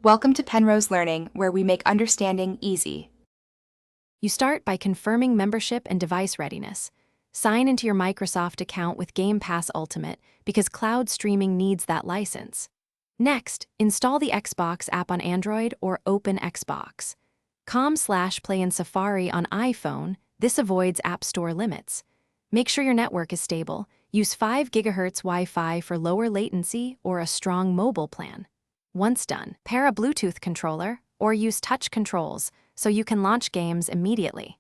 Welcome to Penrose Learning, where we make understanding easy. You start by confirming membership and device readiness. Sign into your Microsoft account with Game Pass Ultimate because cloud streaming needs that license. Next, install the Xbox app on Android or open Xbox. .com/play in Safari on iPhone. This avoids App Store limits. Make sure your network is stable. Use 5 GHz Wi-Fi for lower latency or a strong mobile plan. Once done, pair a Bluetooth controller or use touch controls so you can launch games immediately.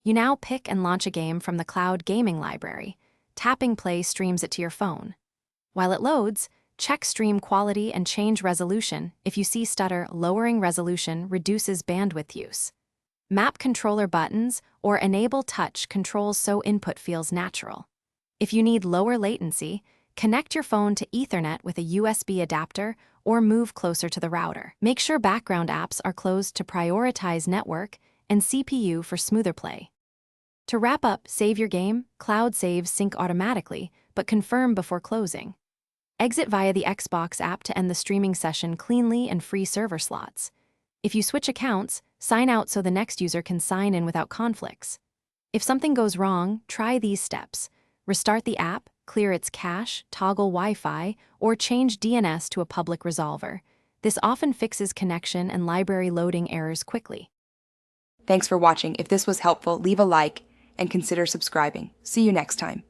You now pick and launch a game from the cloud gaming library. Tapping play streams it to your phone. While it loads, check stream quality and change resolution. If you see stutter, lowering resolution reduces bandwidth use. Map controller buttons or enable touch controls so input feels natural. If you need lower latency, connect your phone to Ethernet with a USB adapter or move closer to the router. Make sure background apps are closed to prioritize network and CPU for smoother play. To wrap up, save your game. Cloud saves sync automatically, but confirm before closing. Exit via the Xbox app to end the streaming session cleanly and free server slots. If you switch accounts, sign out so the next user can sign in without conflicts. If something goes wrong, try these steps. Restart the app, clear its cache, toggle Wi-Fi, or change DNS to a public resolver. This often fixes connection and library loading errors quickly. Thanks for watching. If this was helpful, leave a like and consider subscribing. See you next time.